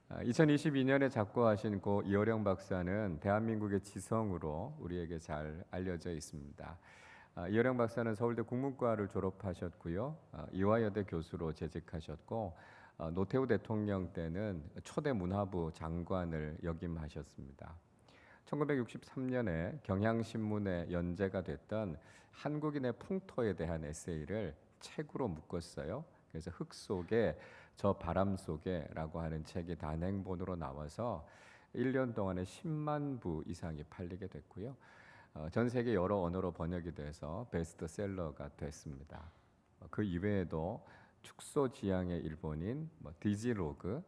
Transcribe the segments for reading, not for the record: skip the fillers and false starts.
2022년에 작고하신 고 이어령 박사는 대한민국의 지성으로 우리에게 잘 알려져 있습니다. 이어령 박사는 서울대 국문과를 졸업하셨고요. 이화여대 교수로 재직하셨고 노태우 대통령 때는 초대 문화부 장관을 역임하셨습니다. 1963년에 경향신문에 연재가 됐던 한국인의 풍토에 대한 에세이를 책으로 묶었어요. 그래서 흙 속에 저 바람 속에라고 하는 책이 단행본으로 나와서 1년 동안에 10만 부 이상이 팔리게 됐고요. 전 세계 여러 언어로 번역이 돼서 베스트셀러가 됐습니다. 그 이외에도 축소지향의 일본인, 디지로그,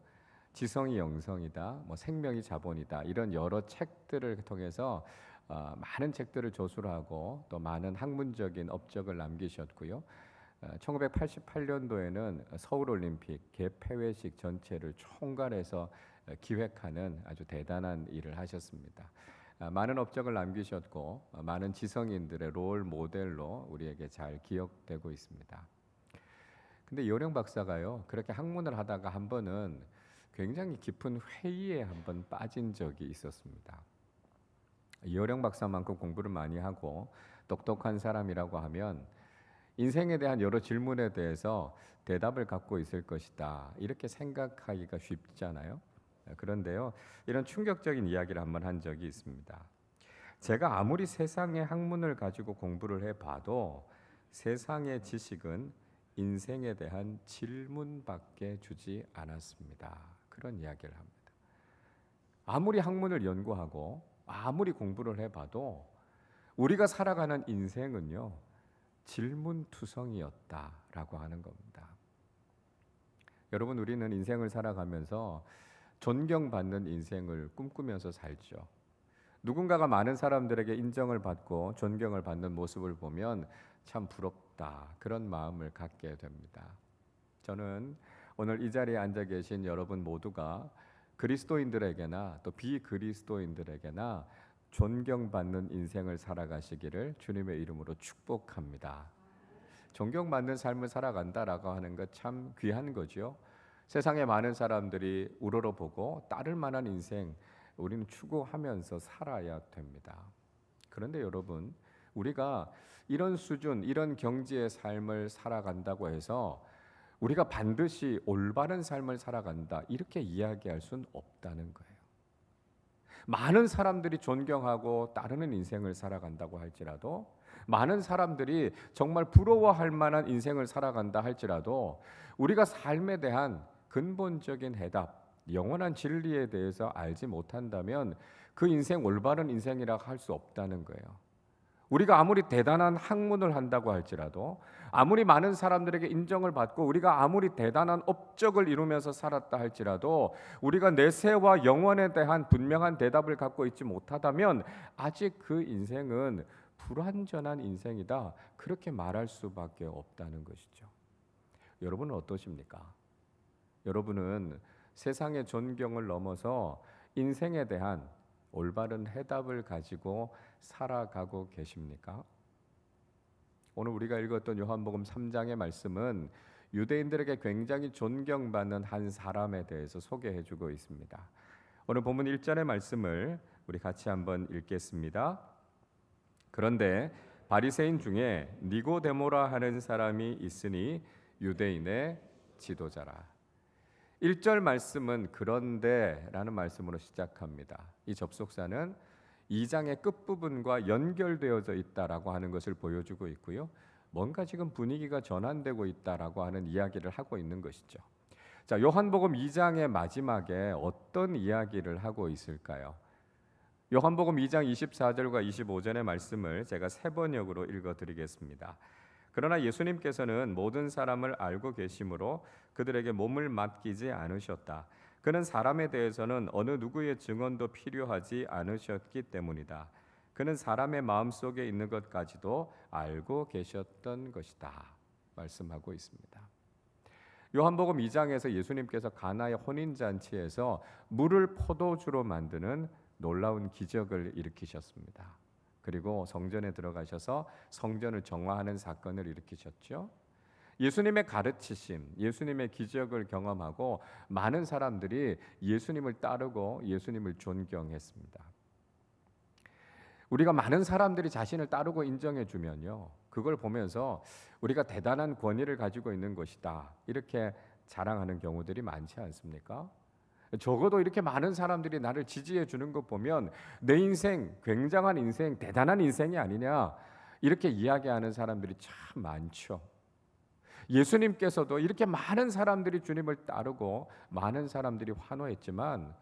지성이 영성이다, 생명이 자본이다 이런 여러 책들을 통해서 많은 책들을 조술하고 또 많은 학문적인 업적을 남기셨고요. 1988년도에는 서울올림픽 개폐회식 전체를 총괄해서 기획하는 아주 대단한 일을 하셨습니다. 많은 업적을 남기셨고 많은 지성인들의 롤 모델로 우리에게 잘 기억되고 있습니다. 근데 이어령 박사가요, 그렇게 학문을 하다가 한 번은 굉장히 깊은 회의에 한 번 빠진 적이 있었습니다. 이어령 박사만큼 공부를 많이 하고 똑똑한 사람이라고 하면 인생에 대한 여러 질문에 대해서 대답을 갖고 있을 것이다, 이렇게 생각하기가 쉽잖아요. 그런데요, 이런 충격적인 이야기를 한 번 한 적이 있습니다. 제가 아무리 세상의 학문을 가지고 공부를 해봐도 세상의 지식은 인생에 대한 질문밖에 주지 않았습니다. 그런 이야기를 합니다. 아무리 학문을 연구하고 아무리 공부를 해봐도 우리가 살아가는 인생은요, 질문투성이었다라고 하는 겁니다. 여러분, 우리는 인생을 살아가면서 존경받는 인생을 꿈꾸면서 살죠. 누군가가 많은 사람들에게 인정을 받고 존경을 받는 모습을 보면 참 부럽다, 그런 마음을 갖게 됩니다. 저는 오늘 이 자리에 앉아 계신 여러분 모두가 그리스도인들에게나 또 비그리스도인들에게나 존경받는 인생을 살아가시기를 주님의 이름으로 축복합니다. 존경받는 삶을 살아간다라고 하는 것 참 귀한 거죠. 세상에 많은 사람들이 우러러보고 따를 만한 인생 우리는 추구하면서 살아야 됩니다. 그런데 여러분, 우리가 이런 수준, 이런 경지의 삶을 살아간다고 해서 우리가 반드시 올바른 삶을 살아간다, 이렇게 이야기할 수는 없다는 거예요. 많은 사람들이 존경하고 따르는 인생을 살아간다고 할지라도, 많은 사람들이 정말 부러워할 만한 인생을 살아간다 할지라도 우리가 삶에 대한 근본적인 해답, 영원한 진리에 대해서 알지 못한다면 그 인생 올바른 인생이라 할 수 없다는 거예요. 우리가 아무리 대단한 학문을 한다고 할지라도, 아무리 많은 사람들에게 인정을 받고 우리가 아무리 대단한 업적을 이루면서 살았다 할지라도 우리가 내세와 영원에 대한 분명한 대답을 갖고 있지 못하다면 아직 그 인생은 불완전한 인생이다, 그렇게 말할 수밖에 없다는 것이죠. 여러분은 어떠십니까? 여러분은 세상의 존경을 넘어서 인생에 대한 올바른 해답을 가지고 살아가고 계십니까? 오늘 우리가 읽었던 요한복음 3장의 말씀은 유대인들에게 굉장히 존경받는 한 사람에 대해서 소개해주고 있습니다. 오늘 본문 1절의 말씀을 우리 같이 한번 읽겠습니다. 그런데 바리새인 중에 니고데모라 하는 사람이 있으니 유대인의 지도자라. 1절 말씀은 그런데라는 말씀으로 시작합니다. 이 접속사는 2장의 끝부분과 연결되어져 있다라고 하는 것을 보여주고 있고요. 뭔가 지금 분위기가 전환되고 있다라고 하는 이야기를 하고 있는 것이죠. 자, 요한복음 2장의 마지막에 어떤 이야기를 하고 있을까요? 요한복음 2장 24절과 25절의 말씀을 제가 세 번역으로 읽어드리겠습니다. 그러나 예수님께서는 모든 사람을 알고 계심으로 그들에게 몸을 맡기지 않으셨다. 그는 사람에 대해서는 어느 누구의 증언도 필요하지 않으셨기 때문이다. 그는 사람의 마음속에 있는 것까지도 알고 계셨던 것이다, 말씀하고 있습니다. 요한복음 2장에서 예수님께서 가나의 혼인잔치에서 물을 포도주로 만드는 놀라운 기적을 일으키셨습니다. 그리고 성전에 들어가셔서 성전을 정화하는 사건을 일으키셨죠. 예수님의 가르치심, 예수님의 기적을 경험하고 많은 사람들이 예수님을 따르고 예수님을 존경했습니다. 우리가 많은 사람들이 자신을 따르고 인정해 주면요, 그걸 보면서 우리가 대단한 권위를 가지고 있는 것이다, 이렇게 자랑하는 경우들이 많지 않습니까? 적어도 이렇게 많은 사람들이 나를 지지해 주는 것 보면 내 인생 굉장한 인생, 대단한 인생이 아니냐, 이렇게 이야기하는 사람들이 참 많죠. 예수님께서도 이렇게 많은 사람들이 주님을 따르고 많은 사람들이 환호했지만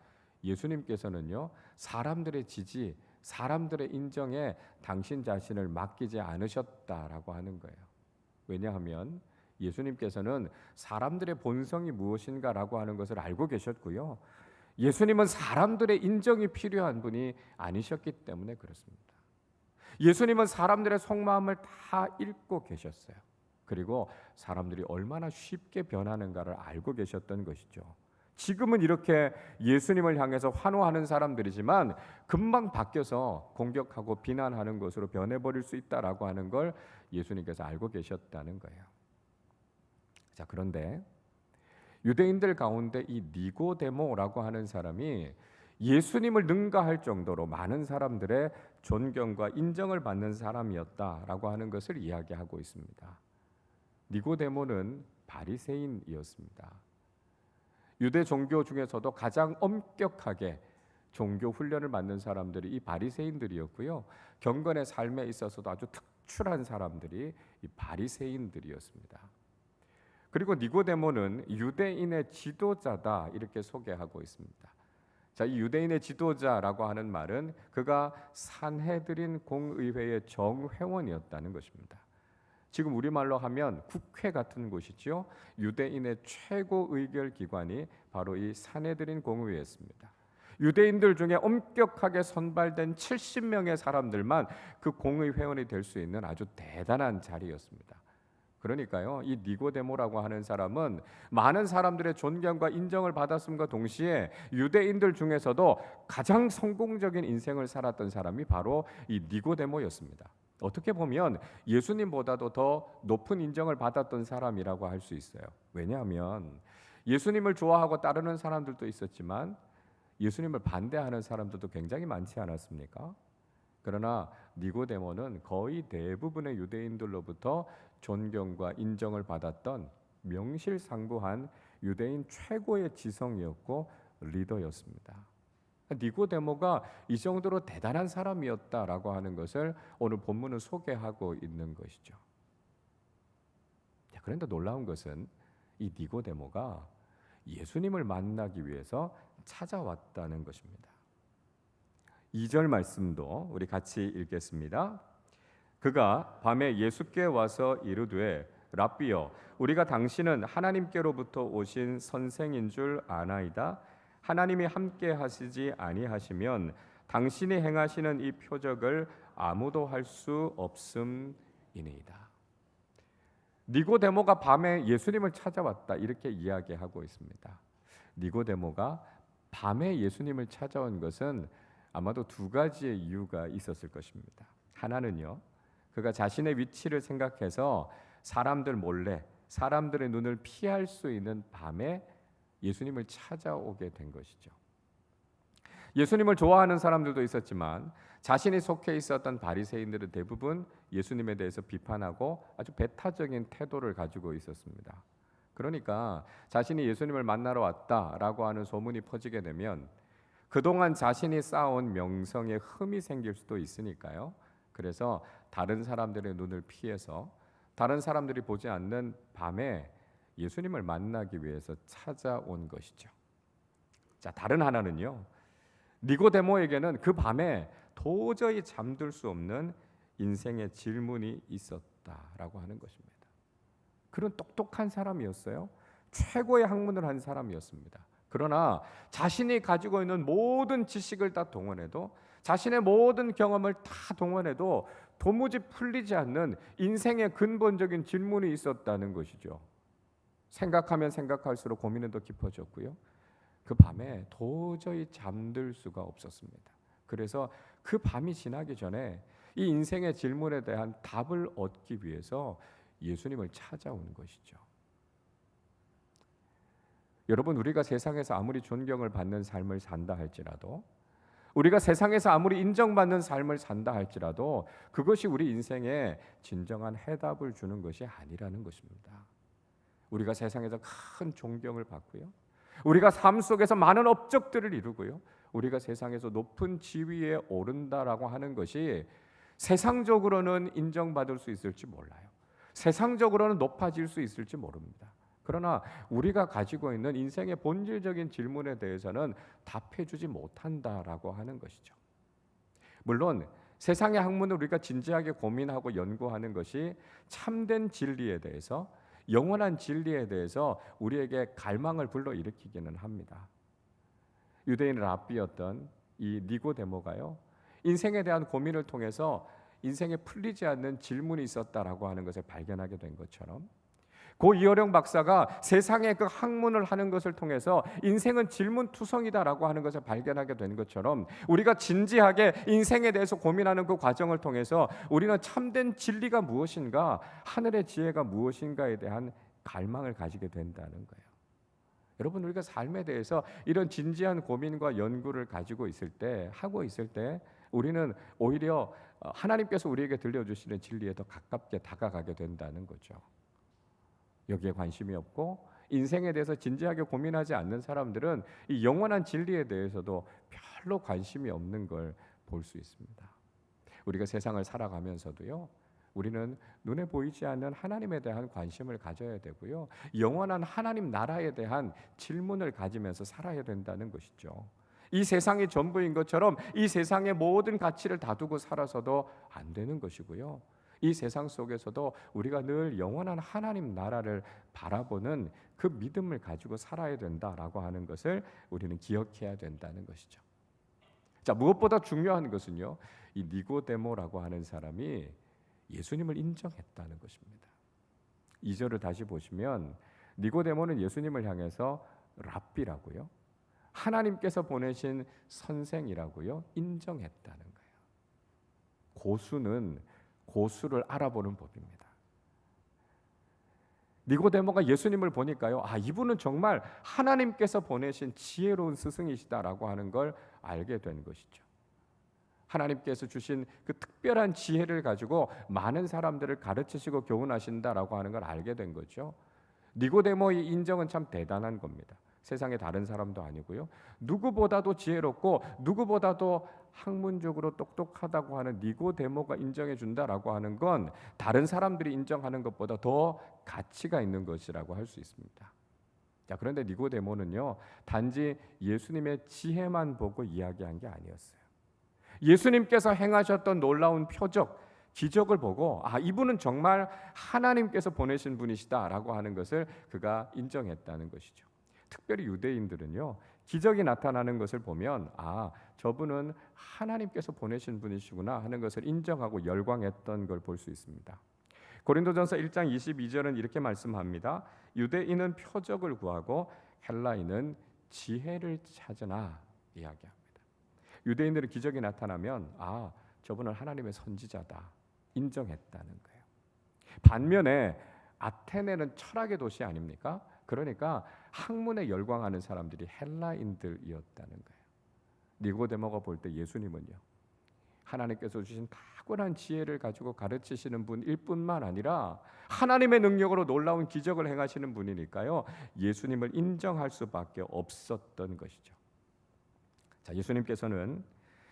예수님께서는요, 사람들의 지지, 사람들의 인정에 당신 자신을 맡기지 않으셨다라고 하는 거예요. 왜냐하면 예수님께서는 사람들의 본성이 무엇인가라고 하는 것을 알고 계셨고요, 예수님은 사람들의 인정이 필요한 분이 아니셨기 때문에 그렇습니다. 예수님은 사람들의 속마음을 다 읽고 계셨어요. 그리고 사람들이 얼마나 쉽게 변하는가를 알고 계셨던 것이죠. 지금은 이렇게 예수님을 향해서 환호하는 사람들이지만 금방 바뀌어서 공격하고 비난하는 것으로 변해버릴 수 있다라고 하는 걸 예수님께서 알고 계셨다는 거예요. 자, 그런데 유대인들 가운데 이 니고데모라고 하는 사람이 예수님을 능가할 정도로 많은 사람들의 존경과 인정을 받는 사람이었다라고 하는 것을 이야기하고 있습니다. 니고데모는 바리새인이었습니다. 유대 종교 중에서도 가장 엄격하게 종교 훈련을 받는 사람들이 이 바리새인들이었고요, 경건의 삶에 있어서도 아주 특출한 사람들이 이 바리새인들이었습니다. 그리고 니고데모는 유대인의 지도자다, 이렇게 소개하고 있습니다. 자, 이 유대인의 지도자라고 하는 말은 그가 산헤드린 공의회의 정회원이었다는 것입니다. 지금 우리말로 하면 국회 같은 곳이죠. 유대인의 최고 의결 기관이 바로 이 산헤드린 공의회였습니다. 유대인들 중에 엄격하게 선발된 70명의 사람들만 그 공의회원이 될 수 있는 아주 대단한 자리였습니다. 그러니까요, 이 니고데모라고 하는 사람은 많은 사람들의 존경과 인정을 받았음과 동시에 유대인들 중에서도 가장 성공적인 인생을 살았던 사람이 바로 이 니고데모였습니다. 어떻게 보면 예수님보다도 더 높은 인정을 받았던 사람이라고 할 수 있어요. 왜냐하면 예수님을 좋아하고 따르는 사람들도 있었지만 예수님을 반대하는 사람들도 굉장히 많지 않았습니까? 그러나 니고데모는 거의 대부분의 유대인들로부터 존경과 인정을 받았던 명실상부한 유대인 최고의 지성이었고 리더였습니다. 니고데모가 이 정도로 대단한 사람이었다라고 하는 것을 오늘 본문은 소개하고 있는 것이죠. 그런데 놀라운 것은 이 니고데모가 예수님을 만나기 위해서 찾아왔다는 것입니다. 2절 말씀도 우리 같이 읽겠습니다. 그가 밤에 예수께 와서 이르되 랍비여, 우리가 당신은 하나님께로부터 오신 선생인 줄 아나이다. 하나님이 함께 하시지 아니하시면 당신이 행하시는 이 표적을 아무도 할 수 없음이니이다. 니고데모가 밤에 예수님을 찾아왔다, 이렇게 이야기하고 있습니다. 니고데모가 밤에 예수님을 찾아온 것은 아마도 두 가지의 이유가 있었을 것입니다. 하나는요, 그가 자신의 위치를 생각해서 사람들 몰래 사람들의 눈을 피할 수 있는 밤에 예수님을 찾아오게 된 것이죠. 예수님을 좋아하는 사람들도 있었지만 자신이 속해 있었던 바리새인들은 대부분 예수님에 대해서 비판하고 아주 배타적인 태도를 가지고 있었습니다. 그러니까 자신이 예수님을 만나러 왔다라고 하는 소문이 퍼지게 되면 그동안 자신이 쌓아온 명성에 흠이 생길 수도 있으니까요. 그래서 다른 사람들의 눈을 피해서 다른 사람들이 보지 않는 밤에 예수님을 만나기 위해서 찾아온 것이죠. 자, 다른 하나는요, 니고데모에게는 그 밤에 도저히 잠들 수 없는 인생의 질문이 있었다라고 하는 것입니다. 그런 똑똑한 사람이었어요. 최고의 학문을 한 사람이었습니다. 그러나 자신이 가지고 있는 모든 지식을 다 동원해도, 자신의 모든 경험을 다 동원해도 도무지 풀리지 않는 인생의 근본적인 질문이 있었다는 것이죠. 생각하면 생각할수록 고민은 더 깊어졌고요, 그 밤에 도저히 잠들 수가 없었습니다. 그래서 그 밤이 지나기 전에 이 인생의 질문에 대한 답을 얻기 위해서 예수님을 찾아온 것이죠. 여러분, 우리가 세상에서 아무리 존경을 받는 삶을 산다 할지라도, 우리가 세상에서 아무리 인정받는 삶을 산다 할지라도 그것이 우리 인생에 진정한 해답을 주는 것이 아니라는 것입니다. 우리가 세상에서 큰 존경을 받고요, 우리가 삶 속에서 많은 업적들을 이루고요, 우리가 세상에서 높은 지위에 오른다라고 하는 것이 세상적으로는 인정받을 수 있을지 몰라요. 세상적으로는 높아질 수 있을지 모릅니다. 그러나 우리가 가지고 있는 인생의 본질적인 질문에 대해서는 답해주지 못한다라고 하는 것이죠. 물론 세상의 학문을 우리가 진지하게 고민하고 연구하는 것이 참된 진리에 대해서, 영원한 진리에 대해서 우리에게 갈망을 불러일으키기는 합니다. 유대인 랍비였던 이 니고데모가요, 인생에 대한 고민을 통해서 인생에 풀리지 않는 질문이 있었다라고 하는 것을 발견하게 된 것처럼, 고 이어령 박사가 세상의 그 학문을 하는 것을 통해서 인생은 질문투성이다라고 하는 것을 발견하게 된 것처럼, 우리가 진지하게 인생에 대해서 고민하는 그 과정을 통해서 우리는 참된 진리가 무엇인가, 하늘의 지혜가 무엇인가에 대한 갈망을 가지게 된다는 거예요. 여러분, 우리가 삶에 대해서 이런 진지한 고민과 연구를 가지고 있을 때, 하고 있을 때, 우리는 오히려 하나님께서 우리에게 들려주시는 진리에 더 가깝게 다가가게 된다는 거죠. 여기에 관심이 없고 인생에 대해서 진지하게 고민하지 않는 사람들은 이 영원한 진리에 대해서도 별로 관심이 없는 걸 볼 수 있습니다. 우리가 세상을 살아가면서도요, 우리는 눈에 보이지 않는 하나님에 대한 관심을 가져야 되고요, 영원한 하나님 나라에 대한 질문을 가지면서 살아야 된다는 것이죠. 이 세상이 전부인 것처럼 이 세상의 모든 가치를 다두고 살아서도 안 되는 것이고요, 이 세상 속에서도 우리가 늘 영원한 하나님 나라를 바라보는 그 믿음을 가지고 살아야 된다라고 하는 것을 우리는 기억해야 된다는 것이죠. 자, 무엇보다 중요한 것은요, 이 니고데모라고 하는 사람이 예수님을 인정했다는 것입니다. 2절을 다시 보시면 니고데모는 예수님을 향해서 랍비라고요, 하나님께서 보내신 선생이라고요 인정했다는 거예요. 고수는 고수를 알아보는 법입니다. 니고데모가 예수님을 보니까요, 이분은 정말 하나님께서 보내신 지혜로운 스승이시다라고 하는 걸 알게 된 것이죠. 하나님께서 주신 그 특별한 지혜를 가지고 많은 사람들을 가르치시고 교훈하신다라고 하는 걸 알게 된 거죠. 니고데모의 인정은 참 대단한 겁니다. 세상의 다른 사람도 아니고요, 누구보다도 지혜롭고 누구보다도 학문적으로 똑똑하다고 하는 니고데모가 인정해 준다라고 하는 건 다른 사람들이 인정하는 것보다 더 가치가 있는 것이라고 할 수 있습니다. 자, 그런데 니고데모는요, 단지 예수님의 지혜만 보고 이야기한 게 아니었어요. 예수님께서 행하셨던 놀라운 표적, 기적을 보고 이분은 정말 하나님께서 보내신 분이시다라고 하는 것을 그가 인정했다는 것이죠. 특별히 유대인들은요, 기적이 나타나는 것을 보면 저분은 하나님께서 보내신 분이시구나 하는 것을 인정하고 열광했던 걸 볼 수 있습니다. 고린도전서 1장 22절은 이렇게 말씀합니다. 유대인은 표적을 구하고 헬라인은 지혜를 찾으나 이야기합니다. 유대인들은 기적이 나타나면 저분은 하나님의 선지자다 인정했다는 거예요. 반면에 아테네는 철학의 도시 아닙니까? 그러니까 학문에 열광하는 사람들이 헬라인들이었다는 거예요. 니고데모가 볼 때 예수님은요, 하나님께서 주신 탁월한 지혜를 가지고 가르치시는 분일 뿐만 아니라 하나님의 능력으로 놀라운 기적을 행하시는 분이니까요, 예수님을 인정할 수밖에 없었던 것이죠. 자, 예수님께서는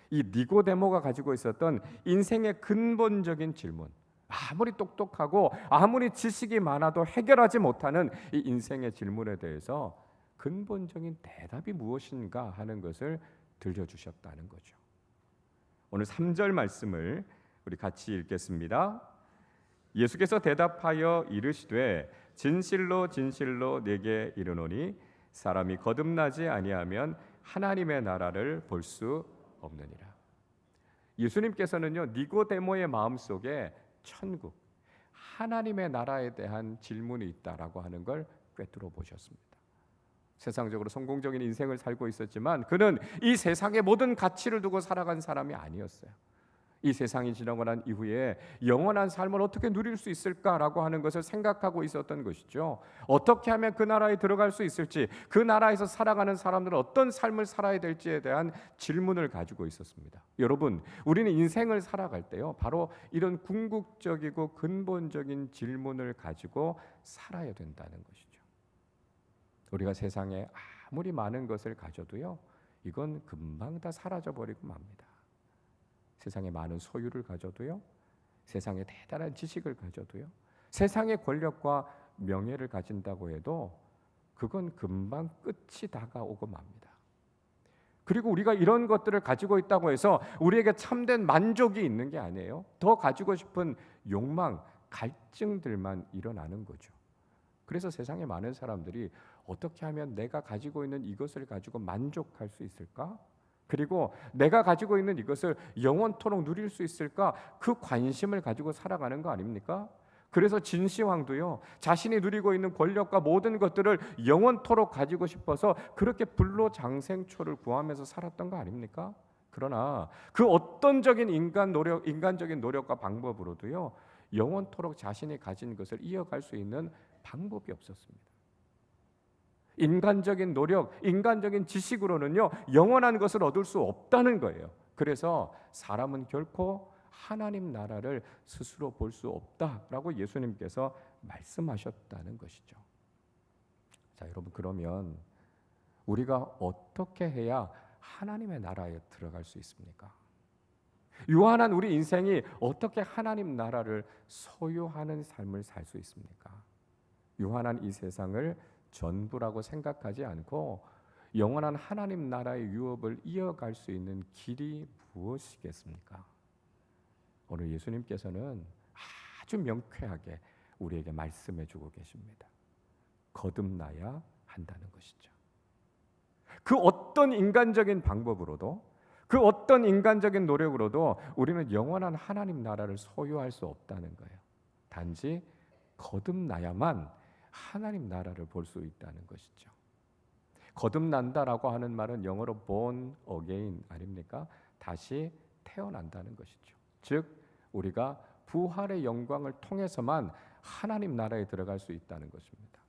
이 니고데모가 가지고 있었던 인생의 근본적인 질문, 아무리 똑똑하고 아무리 지식이 많아도 해결하지 못하는 이 인생의 질문에 대해서 근본적인 대답이 무엇인가 하는 것을 들려주셨다는 거죠. 오늘 3절 말씀을 우리 같이 읽겠습니다. 예수께서 대답하여 이르시되 진실로 진실로 내게 이르노니 사람이 거듭나지 아니하면 하나님의 나라를 볼 수 없느니라. 예수님께서는요, 니고데모의 마음속에 천국, 하나님의 나라에 대한 질문이 있다라고 하는 걸 꿰뚫어 보셨습니다. 세상적으로 성공적인 인생을 살고 있었지만 그는 이 세상의 모든 가치를 두고 살아간 사람이 아니었어요. 이 세상이 지나고 난 이후에 영원한 삶을 어떻게 누릴 수 있을까라고 하는 것을 생각하고 있었던 것이죠. 어떻게 하면 그 나라에 들어갈 수 있을지, 그 나라에서 살아가는 사람들은 어떤 삶을 살아야 될지에 대한 질문을 가지고 있었습니다. 여러분, 우리는 인생을 살아갈 때요, 바로 이런 궁극적이고 근본적인 질문을 가지고 살아야 된다는 것이죠. 우리가 세상에 아무리 많은 것을 가져도요, 이건 금방 다 사라져버리고 맙니다. 세상에 많은 소유를 가져도요, 세상에 대단한 지식을 가져도요, 세상의 권력과 명예를 가진다고 해도 그건 금방 끝이 다가오고 맙니다. 그리고 우리가 이런 것들을 가지고 있다고 해서 우리에게 참된 만족이 있는 게 아니에요. 더 가지고 싶은 욕망, 갈증들만 일어나는 거죠. 그래서 세상에 많은 사람들이 어떻게 하면 내가 가지고 있는 이것을 가지고 만족할 수 있을까? 그리고 내가 가지고 있는 이것을 영원토록 누릴 수 있을까? 그 관심을 가지고 살아가는 거 아닙니까? 그래서 진시황도요, 자신이 누리고 있는 권력과 모든 것들을 영원토록 가지고 싶어서 그렇게 불로장생초를 구하면서 살았던 거 아닙니까? 그러나 그 어떤적인 인간적인 노력과 방법으로도요, 영원토록 자신이 가진 것을 이어갈 수 있는 방법이 없었습니다. 인간적인 노력, 인간적인 지식으로는요, 영원한 것을 얻을 수 없다는 거예요. 그래서 사람은 결코 하나님 나라를 스스로 볼 수 없다라고 예수님께서 말씀하셨다는 것이죠. 자, 여러분, 그러면 우리가 어떻게 해야 하나님의 나라에 들어갈 수 있습니까? 유한한 우리 인생이 어떻게 하나님 나라를 소유하는 삶을 살 수 있습니까? 유한한 이 세상을 전부라고 생각하지 않고 영원한 하나님 나라의 유업을 이어갈 수 있는 길이 무엇이겠습니까? 오늘 예수님께서는 아주 명쾌하게 우리에게 말씀해 주고 계십니다. 거듭나야 한다는 것이죠. 그 어떤 인간적인 방법으로도, 그 어떤 인간적인 노력으로도 우리는 영원한 하나님 나라를 소유할 수 없다는 거예요. 단지 거듭나야만 하나님 나라를 볼 수 있다는 것이죠. 거듭난다라고 하는 말은 영어로 born again 아닙니까? 다시 태어난다는 것이죠. 즉 우리가 부활의 영광을 통해서만 하나님 나라에 들어갈 수 있다는 것입니다.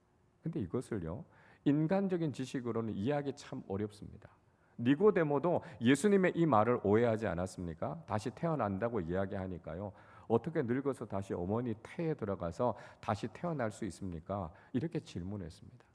근데 이것을요, 인간적인 지식으로는 이해하기 참 어렵습니다. 니고데모도 예수님의 이 말을 오해하지 않았습니까? 다시 태어난다고 이야기하니까요, 어떻게 늙어서 다시 어머니 태에 들어가서 다시 태어날 수 있습니까? 이렇게 질문했습니다.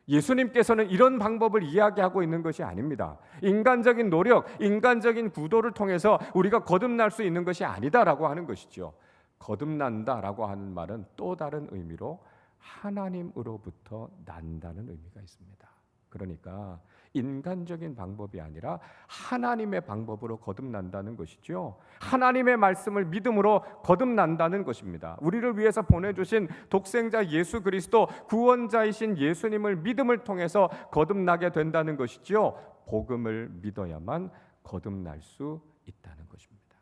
예수님께서는 이런 방법을 이야기하고 있는 것이 아닙니다. 인간적인 노력, 인간적인 구도를 통해서 우리가 거듭날 수 있는 것이 아니다라고 하는 것이죠. 거듭난다라고 하는 말은 또 다른 의미로 하나님으로부터 난다는 의미가 있습니다. 그러니까 인간적인 방법이 아니라 하나님의 방법으로 거듭난다는 것이죠. 하나님의 말씀을 믿음으로 거듭난다는 것입니다. 우리를 위해서 보내주신 독생자 예수 그리스도, 구원자이신 예수님을 믿음을 통해서 거듭나게 된다는 것이죠. 복음을 믿어야만 거듭날 수 있다는 것입니다.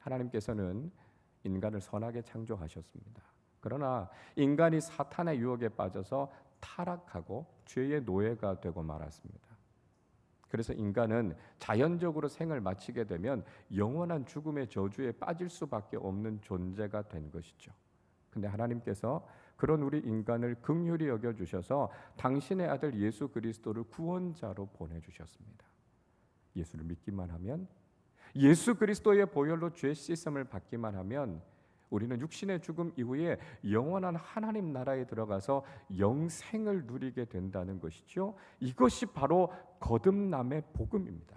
하나님께서는 인간을 선하게 창조하셨습니다. 그러나 인간이 사탄의 유혹에 빠져서 타락하고 죄의 노예가 되고 말았습니다. 그래서 인간은 자연적으로 생을 마치게 되면 영원한 죽음의 저주에 빠질 수밖에 없는 존재가 된 것이죠. 근데 하나님께서 그런 우리 인간을 긍휼히 여겨 주셔서 당신의 아들 예수 그리스도를 구원자로 보내 주셨습니다. 예수를 믿기만 하면, 예수 그리스도의 보혈로 죄 씻음을 받기만 하면 우리는 육신의 죽음 이후에 영원한 하나님 나라에 들어가서 영생을 누리게 된다는 것이죠. 이것이 바로 거듭남의 복음입니다.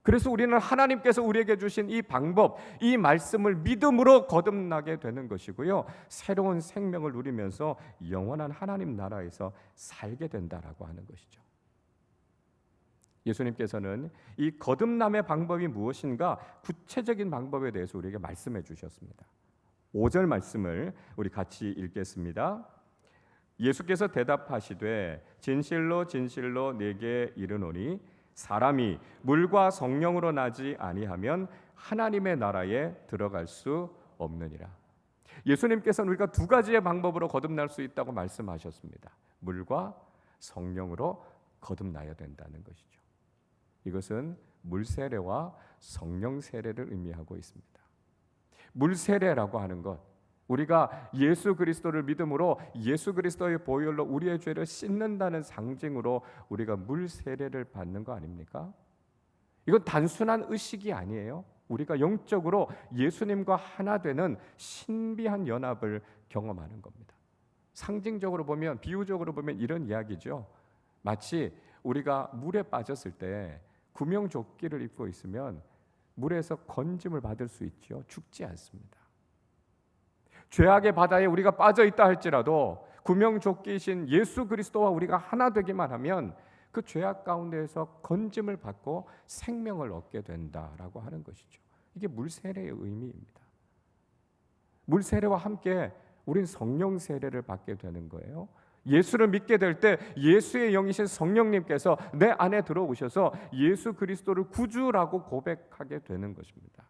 그래서 우리는 하나님께서 우리에게 주신 이 방법, 이 말씀을 믿음으로 거듭나게 되는 것이고요, 새로운 생명을 누리면서 영원한 하나님 나라에서 살게 된다라고 하는 것이죠. 예수님께서는 이 거듭남의 방법이 무엇인가 구체적인 방법에 대해서 우리에게 말씀해 주셨습니다. 5절 말씀을 우리 같이 읽겠습니다. 예수께서 대답하시되 진실로 진실로 네게 이르노니 사람이 물과 성령으로 나지 아니하면 하나님의 나라에 들어갈 수 없느니라. 예수님께서는 우리가 두 가지의 방법으로 거듭날 수 있다고 말씀하셨습니다. 물과 성령으로 거듭나야 된다는 것이죠. 이것은 물 세례와 성령 세례를 의미하고 있습니다. 물 세례라고 하는 것, 우리가 예수 그리스도를 믿음으로 예수 그리스도의 보혈로 우리의 죄를 씻는다는 상징으로 우리가 물 세례를 받는 거 아닙니까? 이건 단순한 의식이 아니에요. 우리가 영적으로 예수님과 하나 되는 신비한 연합을 경험하는 겁니다. 상징적으로 보면, 비유적으로 보면 이런 이야기죠. 마치 우리가 물에 빠졌을 때 구명조끼를 입고 있으면 물에서 건짐을 받을 수 있죠. 죽지 않습니다. 죄악의 바다에 우리가 빠져 있다 할지라도 구명조끼이신 예수 그리스도와 우리가 하나 되기만 하면 그 죄악 가운데에서 건짐을 받고 생명을 얻게 된다라고 하는 것이죠. 이게 물 세례의 의미입니다. 물 세례와 함께 우린 성령 세례를 받게 되는 거예요. 예수를 믿게 될 때 예수의 영이신 성령님께서 내 안에 들어오셔서 예수 그리스도를 구주라고 고백하게 되는 것입니다.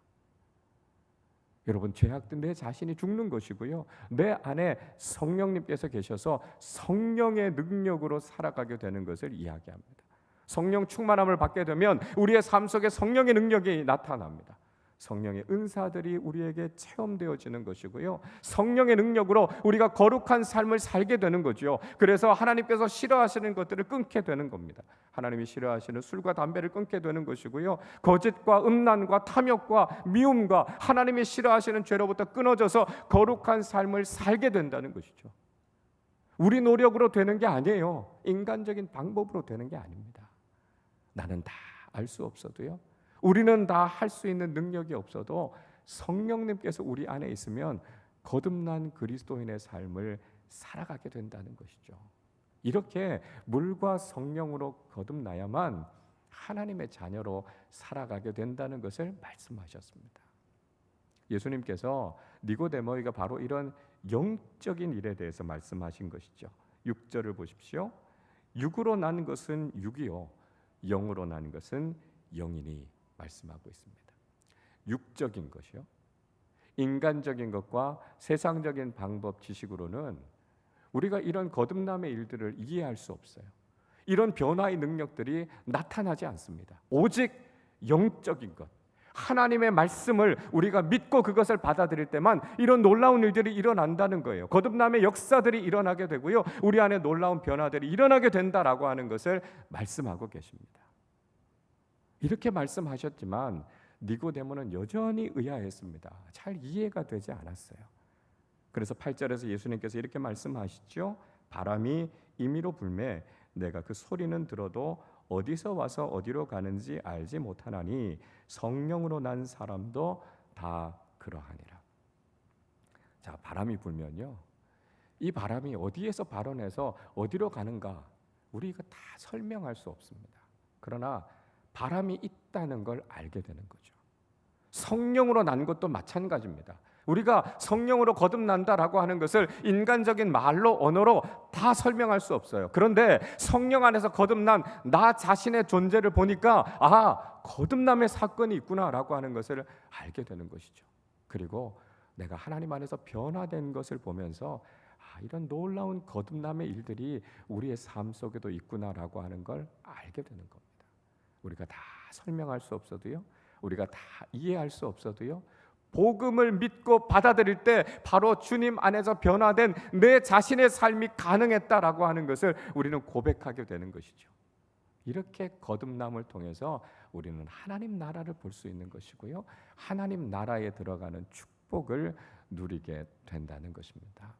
여러분, 죄악된 내 자신이 죽는 것이고요, 내 안에 성령님께서 계셔서 성령의 능력으로 살아가게 되는 것을 이야기합니다. 성령 충만함을 받게 되면 우리의 삶 속에 성령의 능력이 나타납니다. 성령의 은사들이 우리에게 체험되어지는 것이고요, 성령의 능력으로 우리가 거룩한 삶을 살게 되는 거죠. 그래서 하나님께서 싫어하시는 것들을 끊게 되는 겁니다. 하나님이 싫어하시는 술과 담배를 끊게 되는 것이고요, 거짓과 음란과 탐욕과 미움과 하나님이 싫어하시는 죄로부터 끊어져서 거룩한 삶을 살게 된다는 것이죠. 우리 노력으로 되는 게 아니에요. 인간적인 방법으로 되는 게 아닙니다. 나는 다 알 수 없어도요, 우리는 다 할 수 있는 능력이 없어도 성령님께서 우리 안에 있으면 거듭난 그리스도인의 삶을 살아가게 된다는 것이죠. 이렇게 물과 성령으로 거듭나야만 하나님의 자녀로 살아가게 된다는 것을 말씀하셨습니다. 예수님께서 니고데모에게 바로 이런 영적인 일에 대해서 말씀하신 것이죠. 6절을 보십시오. 육으로 난 것은 육이요, 영으로 난 것은 영이니 말씀하고 있습니다. 육적인 것이요, 인간적인 것과 세상적인 방법 지식으로는 우리가 이런 거듭남의 일들을 이해할 수 없어요. 이런 변화의 능력들이 나타나지 않습니다. 오직 영적인 것, 하나님의 말씀을 우리가 믿고 그것을 받아들일 때만 이런 놀라운 일들이 일어난다는 거예요. 거듭남의 역사들이 일어나게 되고요, 우리 안에 놀라운 변화들이 일어나게 된다라고 하는 것을 말씀하고 계십니다. 이렇게 말씀하셨지만 니고데모는 여전히 의아했습니다. 잘 이해가 되지 않았어요. 그래서 8절에서 예수님께서 이렇게 말씀하시죠. 바람이 임의로 불매 내가 그 소리는 들어도 어디서 와서 어디로 가는지 알지 못하나니 성령으로 난 사람도 다 그러하니라. 자, 바람이 불면요, 이 바람이 어디에서 발원해서 어디로 가는가 우리가 다 설명할 수 없습니다. 그러나 바람이 있다는 걸 알게 되는 거죠. 성령으로 난 것도 마찬가지입니다. 우리가 성령으로 거듭난다라고 하는 것을 인간적인 말로, 언어로 다 설명할 수 없어요. 그런데 성령 안에서 거듭난 나 자신의 존재를 보니까 거듭남의 사건이 있구나라고 하는 것을 알게 되는 것이죠. 그리고 내가 하나님 안에서 변화된 것을 보면서 이런 놀라운 거듭남의 일들이 우리의 삶 속에도 있구나라고 하는 걸 알게 되는 겁니다. 우리가 다 설명할 수 없어도요, 우리가 다 이해할 수 없어도요, 복음을 믿고 받아들일 때 바로 주님 안에서 변화된 내 자신의 삶이 가능했다라고 하는 것을 우리는 고백하게 되는 것이죠. 이렇게 거듭남을 통해서 우리는 하나님 나라를 볼 수 있는 것이고요, 하나님 나라에 들어가는 축복을 누리게 된다는 것입니다.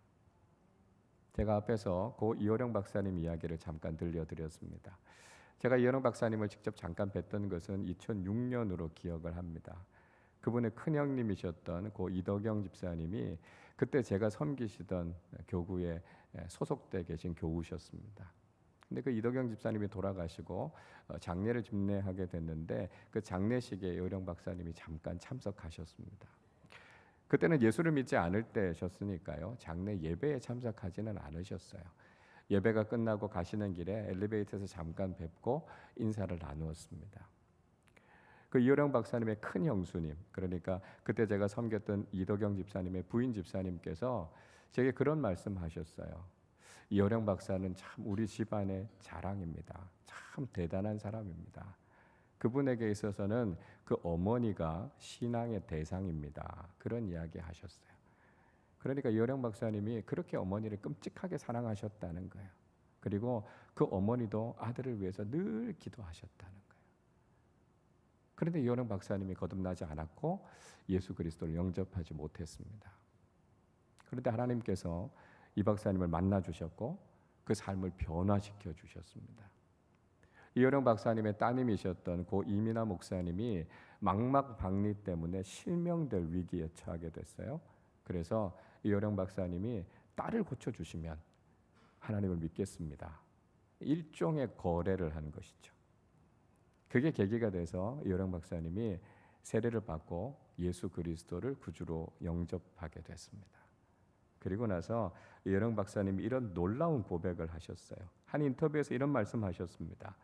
제가 앞에서 고 이호령 박사님 이야기를 잠깐 들려드렸습니다. 제가 이호령 박사님을 직접 잠깐 뵀던 것은 2006년으로 기억을 합니다. 그분의 큰형님이셨던 고 이덕영 집사님이 그때 제가 섬기시던 교구에 소속돼 계신 교우셨습니다. 근데 그 이덕영 집사님이 돌아가시고 장례를 집례하게 됐는데 그 장례식에 이호령 박사님이 잠깐 참석하셨습니다. 그때는 예수를 믿지 않을 때셨으니까요, 장례 예배에 참석하지는 않으셨어요. 예배가 끝나고 가시는 길에 엘리베이터에서 잠깐 뵙고 인사를 나누었습니다. 그 이호령 박사님의 큰 형수님, 그러니까 그때 제가 섬겼던 이덕영 집사님의 부인 집사님께서 제게 그런 말씀하셨어요. 이호령 박사는 참 우리 집안의 자랑입니다. 참 대단한 사람입니다. 그분에게 있어서는 그 어머니가 신앙의 대상입니다. 그런 이야기 하셨어요. 그러니까 이호령 박사님이 그렇게 어머니를 끔찍하게 사랑하셨다는 거예요. 그리고 그 어머니도 아들을 위해서 늘 기도하셨다는 거예요. 그런데 이호령 박사님이 거듭나지 않았고 예수 그리스도를 영접하지 못했습니다. 그런데 하나님께서 이 박사님을 만나 주셨고 그 삶을 변화시켜 주셨습니다. 이호령 박사님의 따님이셨던 고 이민아 목사님이 망막박리 때문에 실명될 위기에 처하게 됐어요. 그래서 이호령 박사님이 딸을 고쳐주시면 하나님을 믿겠습니다. 일종의 거래를 한 것이죠. 그게 계기가 돼서 이호령 박사님이 세례를 받고 예수 그리스도를 구주로 영접하게 됐습니다. 그리고 나서 이호령 박사님이 이런 놀라운 고백을 하셨어요. 한 인터뷰에서 이런 말씀하셨습니다.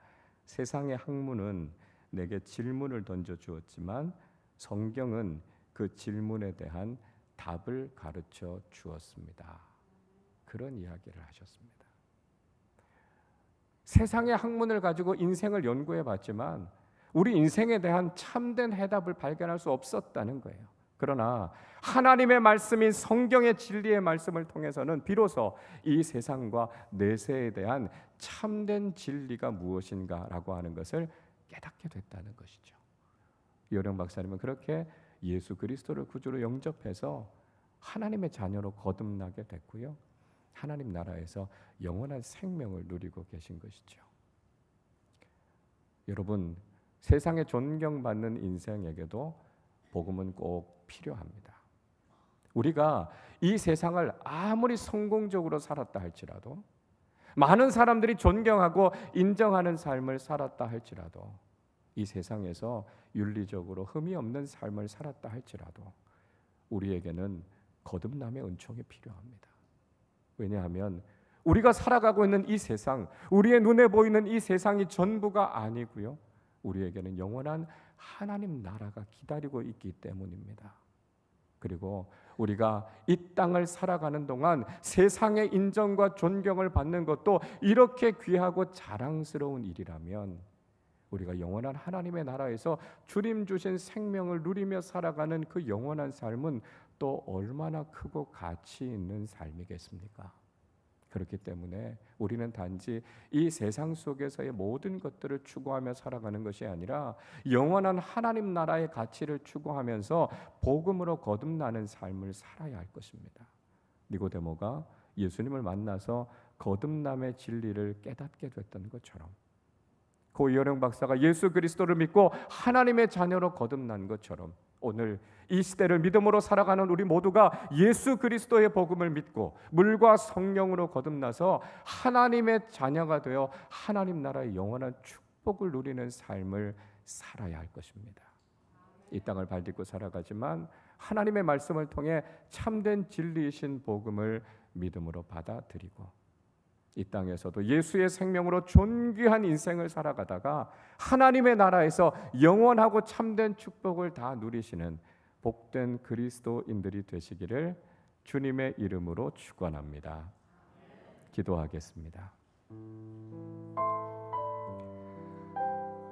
세상의 학문은 내게 질문을 던져주었지만 성경은 그 질문에 대한 답을 가르쳐 주었습니다. 그런 이야기를 하셨습니다. 세상의 학문을 가지고 인생을 연구해 봤지만 우리 인생에 대한 참된 해답을 발견할 수 없었다는 거예요. 그러나 하나님의 말씀인 성경의 진리의 말씀을 통해서는 비로소 이 세상과 내세에 대한 참된 진리가 무엇인가라고 하는 것을 깨닫게 됐다는 것이죠. 이호령 박사님은 그렇게 예수 그리스도를 구주로 영접해서 하나님의 자녀로 거듭나게 됐고요. 하나님 나라에서 영원한 생명을 누리고 계신 것이죠. 여러분, 세상에 존경받는 인생에게도 복음은 꼭 필요합니다. 우리가 이 세상을 아무리 성공적으로 살았다 할지라도, 많은 사람들이 존경하고 인정하는 삶을 살았다 할지라도, 이 세상에서 윤리적으로 흠이 없는 삶을 살았다 할지라도 우리에게는 거듭남의 은총이 필요합니다. 왜냐하면 우리가 살아가고 있는 이 세상, 우리의 눈에 보이는 이 세상이 전부가 아니고요, 우리에게는 영원한 하나님 나라가 기다리고 있기 때문입니다. 그리고 우리가 이 땅을 살아가는 동안 세상의 인정과 존경을 받는 것도 이렇게 귀하고 자랑스러운 일이라면 우리가 영원한 하나님의 나라에서 주님 주신 생명을 누리며 살아가는 그 영원한 삶은 또 얼마나 크고 가치 있는 삶이겠습니까? 그렇기 때문에 우리는 단지 이 세상 속에서의 모든 것들을 추구하며 살아가는 것이 아니라 영원한 하나님 나라의 가치를 추구하면서 복음으로 거듭나는 삶을 살아야 할 것입니다. 니고데모가 예수님을 만나서 거듭남의 진리를 깨닫게 됐던 것처럼, 고 이호령 박사가 예수 그리스도를 믿고 하나님의 자녀로 거듭난 것처럼, 오늘 이 시대를 믿음으로 살아가는 우리 모두가 예수 그리스도의 복음을 믿고 물과 성령으로 거듭나서 하나님의 자녀가 되어 하나님 나라의 영원한 축복을 누리는 삶을 살아야 할 것입니다. 이 땅을 발딛고 살아가지만 하나님의 말씀을 통해 참된 진리이신 복음을 믿음으로 받아들이고 이 땅에서도 예수의 생명으로 존귀한 인생을 살아가다가 하나님의 나라에서 영원하고 참된 축복을 다 누리시는 복된 그리스도인들이 되시기를 주님의 이름으로 축원합니다. 기도하겠습니다.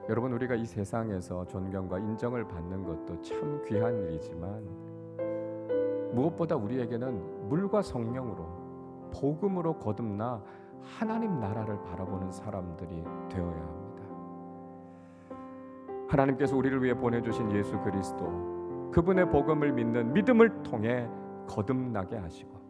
여러분, 우리가 이 세상에서 존경과 인정을 받는 것도 참 귀한 일이지만 무엇보다 우리에게는 물과 성령으로 복음으로 거듭나 하나님 나라를 바라보는 사람들이 되어야 합니다. 하나님께서 우리를 위해 보내주신 예수 그리스도, 그분의 복음을 믿는 믿음을 통해 거듭나게 하시고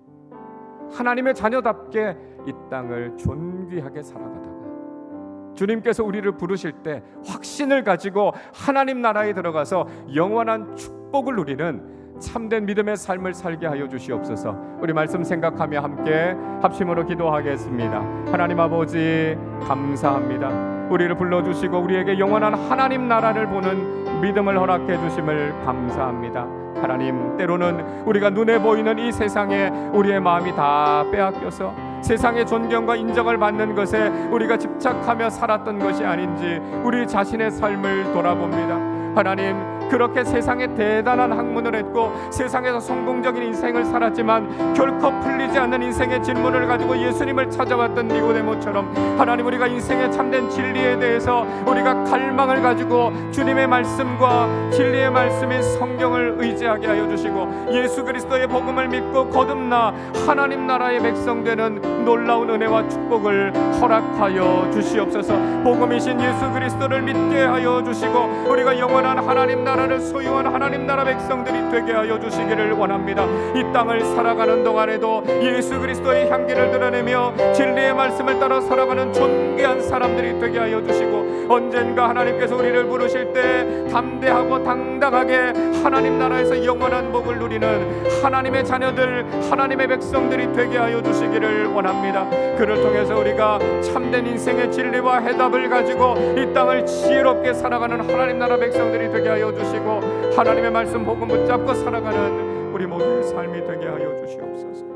하나님의 자녀답게 이 땅을 존귀하게 살아가다가 주님께서 우리를 부르실 때 확신을 가지고 하나님 나라에 들어가서 영원한 축복을 누리는 참된 믿음의 삶을 살게 하여 주시옵소서. 우리 말씀 생각하며 함께 합심으로 기도하겠습니다. 하나님 아버지, 감사합니다. 우리를 불러주시고 우리에게 영원한 하나님 나라를 보는 믿음을 허락해 주심을 감사합니다. 하나님, 때로는 우리가 눈에 보이는 이 세상에 우리의 마음이 다 빼앗겨서 세상의 존경과 인정을 받는 것에 우리가 집착하며 살았던 것이 아닌지 우리 자신의 삶을 돌아봅니다. 하나님, 그렇게 세상에 대단한 학문을 했고 세상에서 성공적인 인생을 살았지만 결코 풀리지 않는 인생의 질문을 가지고 예수님을 찾아왔던 니고데모처럼 하나님, 우리가 인생의 참된 진리에 대해서 우리가 갈망을 가지고 주님의 말씀과 진리의 말씀인 성경을 의지하게 하여 주시고 예수 그리스도의 복음을 믿고 거듭나 하나님 나라의 백성 되는 놀라운 은혜와 축복을 허락하여 주시옵소서. 복음이신 예수 그리스도를 믿게 하여 주시고 우리가 영원한 하나님 나라를 소유한 하나님 나라 백성들이 되게 하여 주시기를 원합니다. 이 땅을 살아가는 동안에도 예수 그리스도의 향기를 드러내며 진리의 말씀을 따라 살아가는 존귀한 사람들이 되게 하여 주시고 언젠가 하나님께서 우리를 부르실 때 담대하고 당당하게 하나님 나라에서 영원한 복을 누리는 하나님의 자녀들, 하나님의 백성들이 되게 하여 주시기를 원합니다. 그를 통해서 우리가 참된 인생의 진리와 해답을 가지고 이 땅을 지혜롭게 살아가는 하나님 나라 백성들이 되게 하여 주시고 하나님의 말씀 복음 붙잡고 살아가는 우리 모두의 삶이 되게 하여 주시옵소서.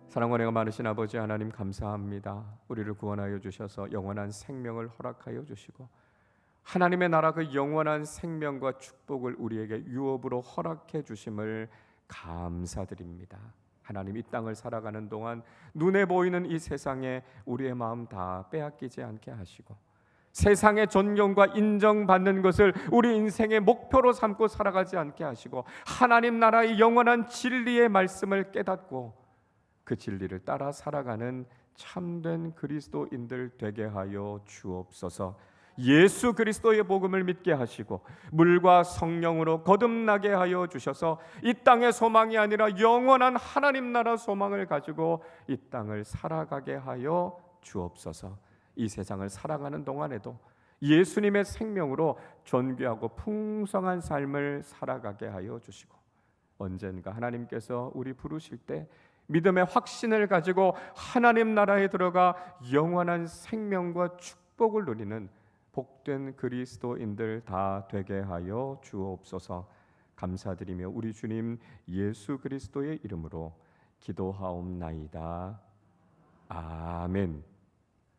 사랑과 은혜가 많으신 아버지 하나님, 감사합니다. 우리를 구원하여 주셔서 영원한 생명을 허락하여 주시고 하나님의 나라 그 영원한 생명과 축복을 우리에게 유업으로 허락해 주심을 감사드립니다. 하나님, 이 땅을 살아가는 동안 눈에 보이는 이 세상에 우리의 마음 다 빼앗기지 않게 하시고 세상의 존경과 인정받는 것을 우리 인생의 목표로 삼고 살아가지 않게 하시고 하나님 나라의 영원한 진리의 말씀을 깨닫고 그 진리를 따라 살아가는 참된 그리스도인들 되게 하여 주옵소서. 예수 그리스도의 복음을 믿게 하시고 물과 성령으로 거듭나게 하여 주셔서 이 땅의 소망이 아니라 영원한 하나님 나라 소망을 가지고 이 땅을 살아가게 하여 주옵소서. 이 세상을 살아가는 동안에도 예수님의 생명으로 존귀하고 풍성한 삶을 살아가게 하여 주시고 언젠가 하나님께서 우리 부르실 때 믿음의 확신을 가지고 하나님 나라에 들어가 영원한 생명과 축복을 누리는 복된 그리스도인들 다 되게 하여 주옵소서. 감사드리며 우리 주님 예수 그리스도의 이름으로 기도하옵나이다. 아멘.